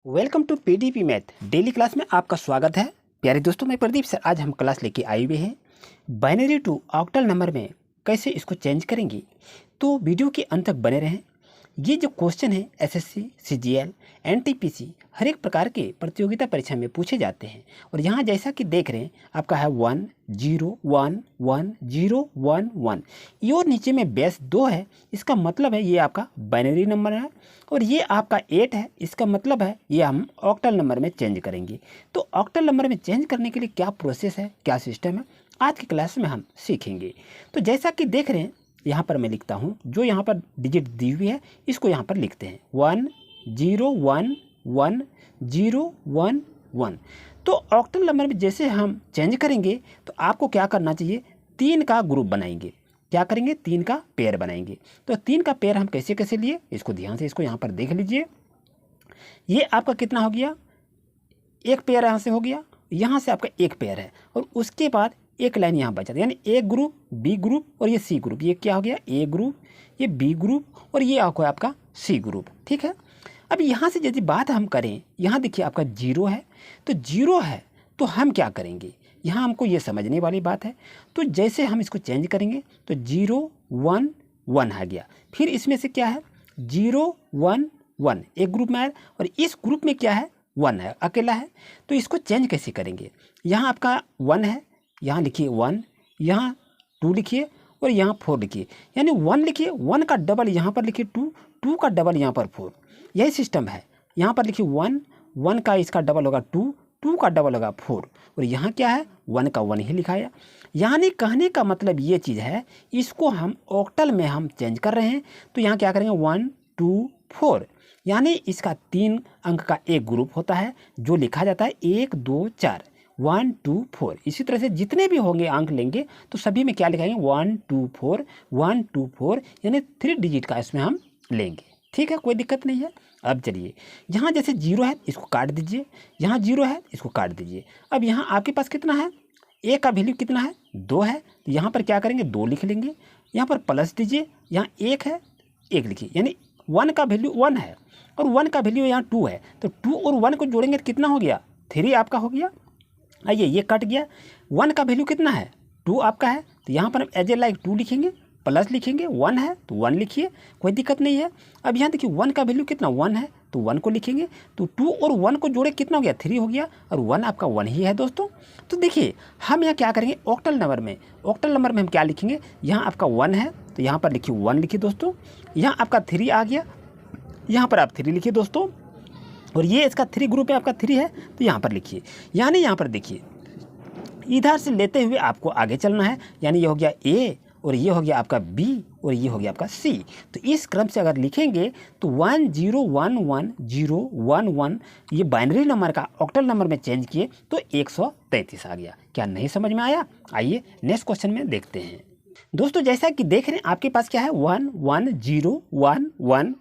Welcome to PDP math daily class में आपका स्वागत है। प्यारे दोस्तों, मैं प्रदीप सर आज हम क्लास लेके आए हुए हैं बाइनरी टू ऑक्टल नंबर में कैसे इसको चेंज करेंगे। तो वीडियो के अंत तक बने रहें। ये जो क्वेश्चन है एसएससी, सीजीएल, एनटीपीसी हर एक प्रकार के प्रतियोगिता परीक्षा में पूछे जाते हैं। और यहाँ जैसा कि देख रहे हैं आपका है 1 0 1 1 0 1 1, ये और नीचे में बेस 2 है। इसका मतलब है ये आपका बाइनरी नंबर है। और ये आपका 8 है, इसका मतलब है ये हम ऑक्टल नंबर में चेंज करेंगे। तो ऑक्टल नंबर में चेंज करने के लिए क्या प्रोसेस है, क्या सिस्टम है, आज की क्लास में हम सीखेंगे। तो जैसा कि देख रहे हैं यहाँ पर मैं लिखता हूँ, जो यहाँ पर डिजिट दी हुई है इसको यहाँ पर लिखते हैं 1 0 1 1 0 1 1। तो ऑक्टल नंबर में जैसे हम चेंज करेंगे तो आपको क्या करना चाहिए, 3 का ग्रुप बनाएंगे। क्या करेंगे, 3 का पेयर बनाएंगे। तो 3 का पेयर हम कैसे कैसे लिए, इसको ध्यान से इसको यहाँ पर देख लीजिए। ये आपका कितना हो गया, एक पेयर यहाँ से हो गया, यहाँ से आपका एक पेयर है और उसके बाद एक लाइन यहाँ बचा, यानी ए ग्रुप, बी ग्रुप और ये सी ग्रुप। ये क्या हो गया, ए ग्रुप, ये बी ग्रुप और ये आपका सी ग्रुप। ठीक है। अब यहाँ से यदि बात हम करें, यहाँ देखिए आपका 0 है, तो 0 है तो हम क्या करेंगे, यहाँ हमको ये समझने वाली बात है। तो जैसे हम इसको चेंज करेंगे तो 0 1 1 आ गया। फिर इसमें से क्या है 0 1 1 एक ग्रुप में आया और इस ग्रुप में क्या है 1 है, अकेला है। तो इसको चेंज कैसे करेंगे, यहाँ आपका 1 है, यहाँ लिखिए 1, यहाँ 2 लिखिए और यहाँ 4 लिखिए, यानी 1 लिखिए, 1 का डबल यहाँ पर लिखिए 2, 2 का डबल यहाँ पर 4। यही सिस्टम है। यहाँ पर लिखिए 1, 1 का इसका डबल होगा 2, 2 का डबल होगा 4 और यहाँ क्या है 1 का 1 ही लिखाया। यानी कहने का मतलब ये चीज़ है, इसको हम ऑक्टल में हम चेंज कर रहे हैं। तो यहाँ क्या करेंगे 1 2 4, यानी इसका 3 अंक का एक ग्रुप होता है जो लिखा जाता है 1 2 4 1 2 4। इसी तरह से जितने भी होंगे अंक लेंगे तो सभी में क्या लिखाएंगे 1 2 4 1 2 4, यानी 3 डिजिट का इसमें हम लेंगे। ठीक है, कोई दिक्कत नहीं है। अब चलिए, यहाँ जैसे 0 है इसको काट दीजिए, यहाँ 0 है इसको काट दीजिए। अब यहाँ आपके पास कितना है, ए का वैल्यू कितना है 2 है, तो यहाँ पर क्या करेंगे 2 लिख लेंगे, यहाँ पर प्लस दीजिए, यहाँ 1 है 1 लिखिए, यानी 1 का वैल्यू 1 है और 1 का वैल्यू यहाँ 2 है। तो 2 और 1 को जोड़ेंगे तो कितना हो गया 3 आपका हो गया। आइए ये कट गया, 1 का वैल्यू कितना है 2 आपका है, तो यहाँ पर हम एज ए लाइक 2 लिखेंगे, प्लस लिखेंगे, 1 है तो 1 लिखिए, कोई दिक्कत नहीं है। अब यहाँ देखिए 1 का वैल्यू कितना 1 है तो 1 को लिखेंगे, तो 2 और 1 को जोड़े कितना हो गया 3 हो गया और 1 आपका 1 ही है दोस्तों। तो देखिए हम यहाँ क्या करेंगे ऑक्टल नंबर में, ऑक्टल नंबर में हम क्या लिखेंगे, यहाँ आपका 1 है तो यहाँ पर लिखिए 1 लिखिए दोस्तों, यहाँ आपका 3 आ गया, यहाँ पर आप 3 लिखिए दोस्तों, और ये इसका 3 ग्रुप है आपका 3 है तो यहाँ पर लिखिए। यानी यहाँ पर देखिए इधर से लेते हुए आपको आगे चलना है, यानी ये हो गया ए और ये हो गया आपका बी और ये हो गया आपका सी। तो इस क्रम से अगर लिखेंगे तो 1 0 1 1 0 1 1 ये बाइनरी नंबर का ऑक्टल नंबर में चेंज किए तो 133 आ गया। क्या नहीं समझ में आया? आइए नेक्स्ट क्वेश्चन में देखते हैं। दोस्तों जैसा कि देख रहे हैं आपके पास क्या है 1 1 0 1 1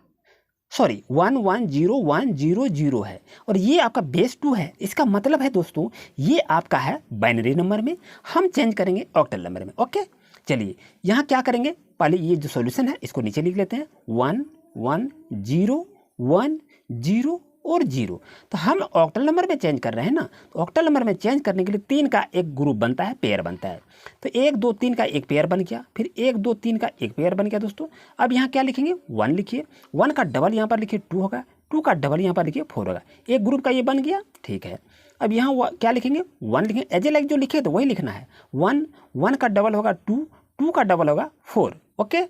1 1 0 1 0 0 है और ये आपका बेस 2 है। इसका मतलब है दोस्तों ये आपका है बाइनरी नंबर में, हम चेंज करेंगे ऑक्टल नंबर में। ओके, चलिए यहाँ क्या करेंगे, पहले ये जो सॉल्यूशन है इसको नीचे लिख लेते हैं 1 1 0 1 0 और 0। तो हम ऑक्टल नंबर में चेंज कर रहे हैं ना, तो ऑक्टल नंबर में चेंज करने के लिए 3 का एक ग्रुप बनता है, पेयर बनता है। तो 1 2 3 का एक पेयर बन गया, फिर 1 2 3 का एक पेयर बन गया दोस्तों। अब यहाँ क्या लिखेंगे 1 लिखिए, 1 का डबल यहाँ पर लिखिए 2 होगा, 2 का डबल यहाँ पर लिखिए 4 होगा, एक ग्रुप का ये बन गया। ठीक है, अब यहाँ क्या लिखेंगे 1 लिखेंगे, एज ए लाइक जो लिखे तो वही लिखना है। 1 1 का डबल होगा 2, 2 का डबल होगा 4। ओके,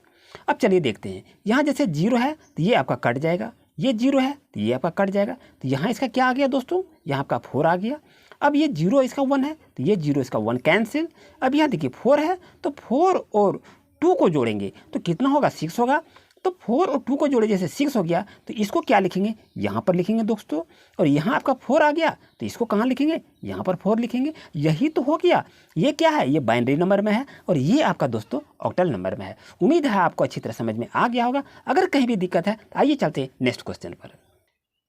अब चलिए देखते हैं, यहाँ जैसे 0 है तो ये आपका कट जाएगा, ये 0 है तो ये आपका कट जाएगा, तो यहाँ इसका क्या आ गया दोस्तों, यहाँ आपका 4 आ गया। अब ये 0 इसका 1 है तो ये 0 इसका 1 कैंसिल। अब यहाँ देखिए 4 है तो 4 और 2 को जोड़ेंगे तो कितना होगा 6 होगा। तो 4 और 2 को जोड़े जैसे 6 हो गया तो इसको क्या लिखेंगे यहाँ पर लिखेंगे दोस्तों, और यहाँ आपका 4 आ गया तो इसको कहाँ लिखेंगे, यहाँ पर 4 लिखेंगे। यही तो हो गया, ये क्या है, ये बाइनरी नंबर में है और ये आपका दोस्तों ऑक्टल नंबर में है। उम्मीद है आपको अच्छी तरह समझ में आ गया होगा। अगर कहीं भी दिक्कत है तो आइए चलते हैं नेक्स्ट क्वेश्चन पर।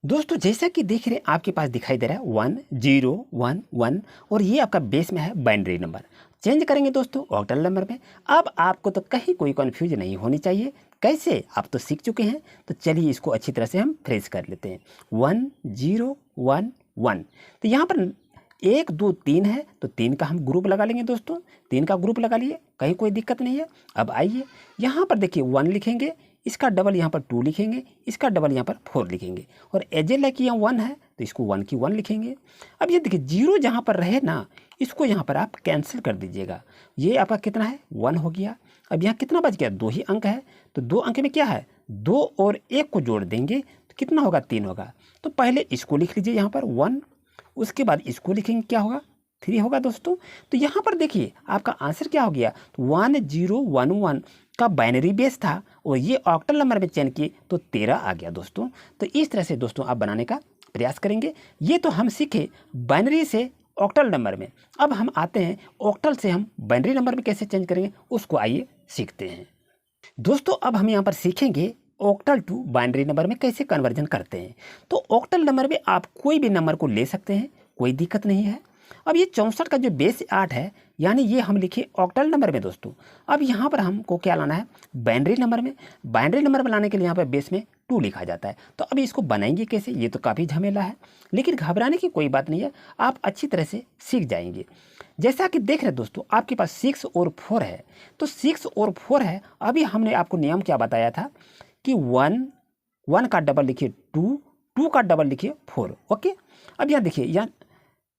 दोस्तों जैसा कि देख रहे हैं आपके पास दिखाई दे रहा है 1 0 1 1 और ये आपका बेस में है बाइनरी नंबर। चेंज करेंगे दोस्तों ऑक्टल नंबर में। अब आपको तो कहीं कोई कन्फ्यूज नहीं होनी चाहिए कैसे, आप तो सीख चुके हैं। तो चलिए इसको अच्छी तरह से हम फ्रेश कर लेते हैं। 1 0 1 1। तो यहाँ पर 1 2 3 है, तो 3 का हम ग्रुप लगा लेंगे दोस्तों। 3 का ग्रुप लगा लिए, कहीं कोई दिक्कत नहीं है। अब आइए यहाँ पर देखिए 1 लिखेंगे, इसका डबल यहाँ पर 2 लिखेंगे, इसका डबल यहाँ पर 4 लिखेंगे, और एजे लाइक यहाँ 1 है तो इसको 1 की 1 लिखेंगे। अब ये देखिए 0 जहाँ पर रहे ना, इसको यहाँ पर आप कैंसिल कर दीजिएगा। ये आपका कितना है, 1 हो गया। अब यहाँ कितना बच गया, 2 ही अंक है, तो 2 अंक में क्या है, 2 और 1 को जोड़ देंगे तो कितना होगा, 3 होगा। तो पहले इसको लिख लीजिए यहाँ पर 1, उसके बाद इसको लिखेंगे, क्या होगा, 3 होगा दोस्तों। तो यहाँ पर देखिए आपका आंसर क्या हो गया, 1011 का बाइनरी बेस था और ये ऑक्टल नंबर में चेंज किए तो 13 आ गया दोस्तों। तो इस तरह से दोस्तों आप बनाने का प्रयास करेंगे। ये तो हम सीखे बाइनरी से ऑक्टल नंबर में। अब हम आते हैं ऑक्टल से हम बाइनरी नंबर में कैसे चेंज करेंगे, उसको आइए सीखते हैं दोस्तों। अब हम यहाँ पर सीखेंगे ऑक्टल टू बाइनरी नंबर में कैसे कन्वर्जन करते हैं। तो ऑक्टल नंबर में आप कोई भी नंबर को ले सकते हैं, कोई दिक्कत नहीं है। अब ये 64 का जो बेस 8 है, यानी ये हम लिखे ऑक्टल नंबर में दोस्तों। अब यहाँ पर हमको क्या लाना है, बाइनरी नंबर में। बाइनरी नंबर बनाने के लिए यहाँ पर बेस में 2 लिखा जाता है। तो अभी इसको बनाएंगे कैसे, ये तो काफ़ी झमेला है, लेकिन घबराने की कोई बात नहीं है, आप अच्छी तरह से सीख जाएंगे। जैसा कि देख रहे हैं दोस्तों, आपके पास 6 और 4 है, तो 6 और 4 है। अभी हमने आपको नियम क्या बताया था कि 1 का डबल लिखिए 2 का डबल लिखिए 4। ओके, अब यहाँ देखिए, यहाँ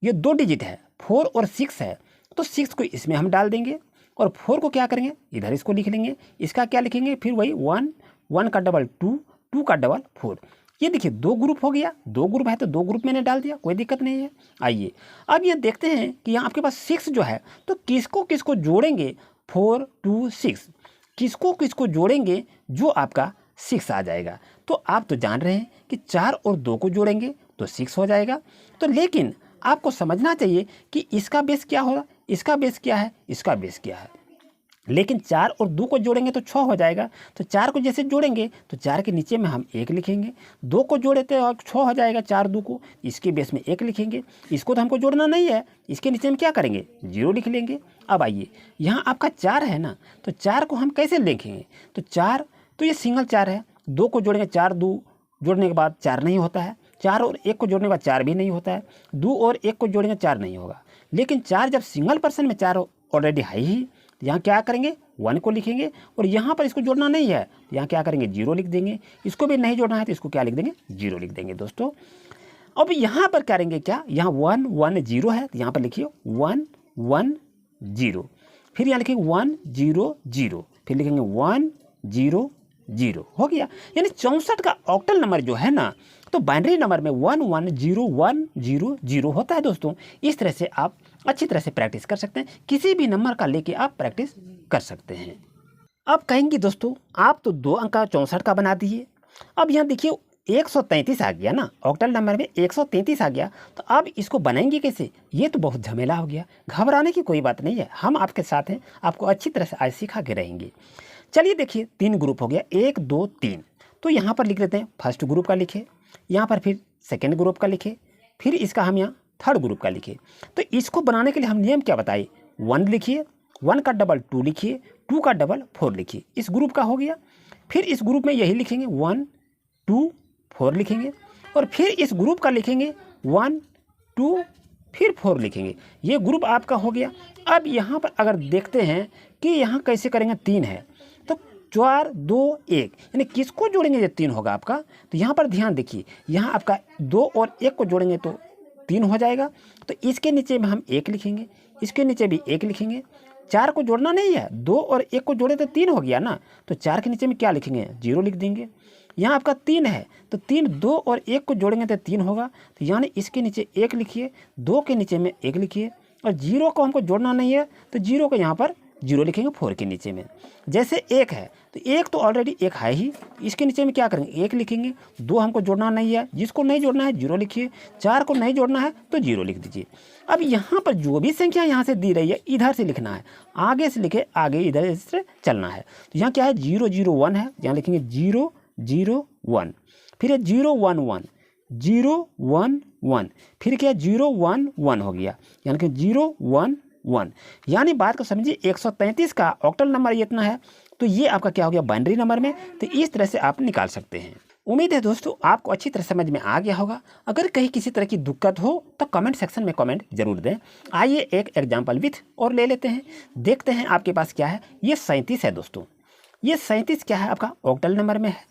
ये 2 डिजिट है, 4 और 6 है, तो 6 को इसमें हम डाल देंगे और 4 को क्या करेंगे, इधर इसको लिख लेंगे। इसका क्या लिखेंगे, फिर वही 1 का डबल 2 का डबल 4। ये देखिए 2 ग्रुप हो गया, 2 ग्रुप है तो 2 ग्रुप मैंने डाल दिया, कोई दिक्कत नहीं है। आइए अब ये देखते हैं कि यहाँ आपके पास 6 जो है, तो किसको किसको जोड़ेंगे, 4 2 6, किसको किसको जोड़ेंगे जो आपका 6 आ जाएगा। तो आप तो जान रहे हैं कि 4 और 2 को जोड़ेंगे तो 6 हो जाएगा। तो लेकिन आपको समझना चाहिए कि इसका बेस क्या होगा, इसका बेस क्या है, इसका बेस क्या है। लेकिन 4 और 2 को जोड़ेंगे तो 6 हो जाएगा। तो 4 को जैसे जोड़ेंगे तो 4 के नीचे में हम 1 लिखेंगे, 2 को जोड़े तो 6 हो जाएगा, 4 2 को, इसके बेस में 1 लिखेंगे। इसको तो हमको जोड़ना नहीं है, इसके नीचे में क्या करेंगे, 0 लिख लेंगे। अब आइए यहाँ आपका 4 है ना, तो 4 को हम कैसे लिखेंगे, तो 4 तो ये सिंगल 4 है, 2 को जोड़ेंगे, 4 2 जोड़ने के बाद 4 नहीं होता है, 4 और 1 को जोड़ने के बाद 4 भी नहीं होता है, 2 और 1 को जोड़ेंगे 4 नहीं होगा। लेकिन 4 जब सिंगल पर्सन में 4 ऑलरेडी है ही, तो यहाँ क्या करेंगे, 1 को लिखेंगे, और यहाँ पर इसको जोड़ना नहीं है तो यहाँ क्या करेंगे, 0 लिख देंगे। इसको भी नहीं जोड़ना है तो इसको क्या लिख देंगे, 0 लिख देंगे दोस्तों। अब यहाँ पर करेंगे क्या, यहाँ 1 1 0 है तो यहाँ पर लिखिए 1 1 0, फिर यहाँ लिखिए 1 0 0, फिर लिखेंगे 1 0 0, हो गया। यानी 64 का ऑक्टल नंबर जो है ना, तो बाइनरी नंबर में 1 1 0 1 0 0 होता है दोस्तों। इस तरह से आप अच्छी तरह से प्रैक्टिस कर सकते हैं, किसी भी नंबर का लेके आप प्रैक्टिस कर सकते हैं। अब कहेंगे दोस्तों आप तो 2 अंक का 64 का बना दिए, अब यहाँ देखिए 133 आ गया ना, ऑक्टल नंबर में 133 आ गया, तो अब इसको बनाएंगे कैसे, ये तो बहुत झमेला हो गया। घबराने की कोई बात नहीं है, हम आपके साथ हैं, आपको अच्छी तरह से आज सिखा के रहेंगे। चलिए देखिए 3 ग्रुप हो गया, 1 2 3, तो यहाँ पर लिख लेते हैं फर्स्ट ग्रुप का लिखे, यहाँ पर फिर सेकेंड ग्रुप का लिखे, फिर इसका हम यहाँ थर्ड ग्रुप का लिखे। तो इसको बनाने के लिए हम नियम क्या बताए, 1 लिखिए, 1 का डबल 2 लिखिए, 2 का डबल 4 लिखिए, इस ग्रुप का हो गया। फिर इस ग्रुप में यही लिखेंगे 1 2 4 लिखेंगे, और फिर इस ग्रुप का लिखेंगे 1 2 फिर 4 लिखेंगे, ये ग्रुप आपका हो गया। अब यहाँ पर अगर देखते हैं कि यहाँ कैसे करेंगे, 3 है तो 4 2 1, यानी किसको जोड़ेंगे, ये 3 होगा आपका। तो यहाँ पर ध्यान देखिए, यहाँ आपका 2 और 1 को जोड़ेंगे तो 3 हो जाएगा, तो इसके नीचे में हम 1 लिखेंगे, इसके नीचे भी 1 लिखेंगे। 4 को जोड़ना नहीं है, 2 और 1 को जोड़े तो 3 हो गया ना, तो 4 के नीचे में क्या लिखेंगे, 0 लिख देंगे। यहाँ आपका 3 है तो 3 2 और 1 को जोड़ेंगे तो 3 होगा, तो यानी इसके नीचे 1 लिखिए, 2 के नीचे में 1 लिखिए, और 0 को हमको जोड़ना नहीं है तो 0 को यहाँ पर 0 लिखेंगे 4 के नीचे में। जैसे 1 है तो 1 तो ऑलरेडी 1 है ही, इसके नीचे में क्या करेंगे, 1 लिखेंगे। 2 हमको जोड़ना नहीं है, जिसको नहीं जोड़ना है 0 लिखिए, 4 को नहीं जोड़ना है तो 0 लिख दीजिए। अब यहाँ पर जो भी संख्या यहाँ से दी रही है इधर से लिखना है, आगे से लिखे आगे इधर से चलना है। तो यहाँ क्या है, 0 0 1 है, यहाँ लिखेंगे 0 0 1, फिर 0 1 1 0 1 1, फिर क्या 0 1 1 हो गया, यानी कि 0 1 1। यानी बात को समझिए, 133 का ऑक्टल नंबर इतना है, तो ये आपका क्या हो गया बाइनरी नंबर में। तो इस तरह से आप निकाल सकते हैं। उम्मीद है दोस्तों आपको अच्छी तरह समझ में आ गया होगा। अगर कहीं किसी तरह की दिक्कत हो तो कमेंट सेक्शन में कमेंट जरूर दें। आइए एक एग्जाम्पल विथ और ले लेते हैं, देखते हैं आपके पास क्या है। ये 37 है दोस्तों, ये 37 क्या है आपका ऑक्टल नंबर में है।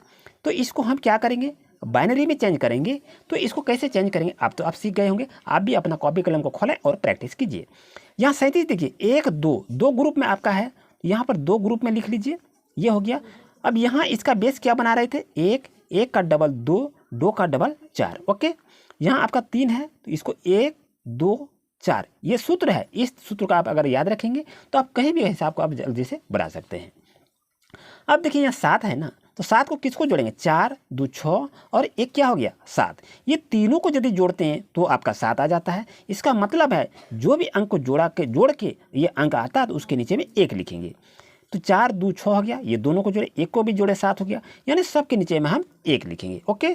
तो इसको हम क्या करेंगे, बाइनरी में चेंज करेंगे। तो इसको कैसे चेंज करेंगे आप सीख गए होंगे। आप भी अपना कॉपी कलम को खोलें और प्रैक्टिस कीजिए। यहाँ 37 देखिए 1 2 दो ग्रुप में आपका है, यहाँ पर 2 ग्रुप में लिख लीजिए, ये हो गया। अब यहाँ इसका बेस क्या बना रहे थे, 1 1 का डबल 2 2 का डबल 4। ओके, यहाँ आपका 3 है तो इसको 1 2 4 ये सूत्र है। इस सूत्र का आप अगर याद रखेंगे तो आप कहीं भी हिसाब को आप जल्दी से बढ़ा सकते हैं। अब देखिए यहाँ 7 है ना, तो 7 को किसको जोड़ेंगे, 4 2 6 और 1 क्या हो गया 7। ये तीनों को यदि जोड़ते हैं तो आपका 7 आ जाता है। इसका मतलब है जो भी अंक को जोड़ के ये अंक आता है तो उसके नीचे में 1 लिखेंगे। तो 4 2 6 हो गया, ये दोनों को जोड़े, 1 को भी जोड़े 7 हो गया, यानी सबके नीचे में हम 1 लिखेंगे। ओके,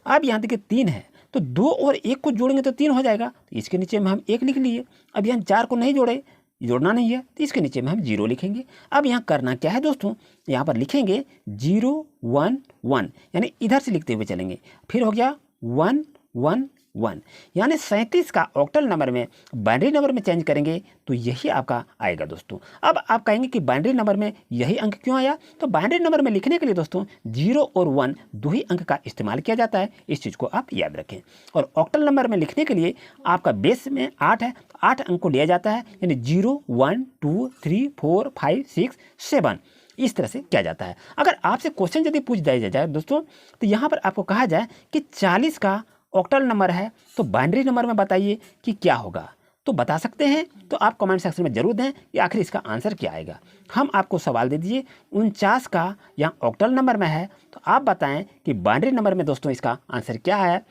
अब यहाँ देखिए 3 है तो 2 और 1 को जोड़ेंगे तो 3 हो जाएगा, तो इसके नीचे में हम 1 लिख लिए। अब यहाँ 4 को नहीं जोड़े, जोड़ना नहीं है, तो इसके नीचे में हम 0 लिखेंगे। अब यहाँ करना क्या है दोस्तों, यहाँ पर लिखेंगे 0 1 1, यानी इधर से लिखते हुए चलेंगे। फिर हो गया 1 1 1, यानी 37 का ऑक्टल नंबर में बाइनरी नंबर में चेंज करेंगे तो यही आपका आएगा दोस्तों। अब आप कहेंगे कि बाइनरी नंबर में यही अंक क्यों आया, तो बाइनरी नंबर में लिखने के लिए दोस्तों 0 और 1 दो ही अंक का इस्तेमाल किया जाता है, इस चीज़ को आप याद रखें। और ऑक्टल नंबर में लिखने के लिए आपका बेस में 8 है, 8 अंक को लिया जाता है, यानी 0 1 2 3 4 5 6 7 इस तरह से किया जाता है। अगर आपसे क्वेश्चन यदि पूछ दिया जाए दोस्तों, तो यहाँ पर आपको कहा जाए कि 40 का ऑक्टल नंबर है तो बाइनरी नंबर में बताइए कि क्या होगा, तो बता सकते हैं। तो आप कमेंट सेक्शन में जरूर दें कि आखिर इसका आंसर क्या आएगा। हम आपको सवाल दे दीजिए 49 का यहाँ ऑक्टल नंबर में है, तो आप बताएं कि बाइनरी नंबर में दोस्तों इसका आंसर क्या है।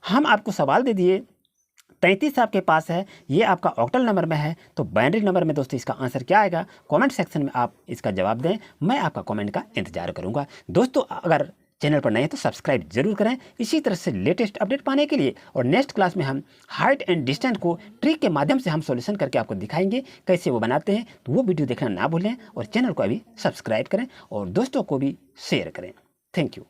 हम आपको सवाल दे दिए 33 आपके पास है, ये आपका ऑक्टल नंबर में है, तो बाइनरी नंबर में दोस्तों इसका आंसर क्या आएगा। कमेंट सेक्शन में आप इसका जवाब दें, मैं आपका कमेंट का इंतजार करूंगा। दोस्तों अगर चैनल पर नए हैं तो सब्सक्राइब जरूर करें इसी तरह से लेटेस्ट अपडेट पाने के लिए। और नेक्स्ट क्लास में हम हाइट एंड डिस्टेंस को ट्रिक के माध्यम से हम सॉल्यूशन करके आपको दिखाएंगे कैसे वो बनाते हैं। तो वो वीडियो देखना ना भूलें और चैनल को अभी सब्सक्राइब करें और दोस्तों को भी शेयर करें। Thank you.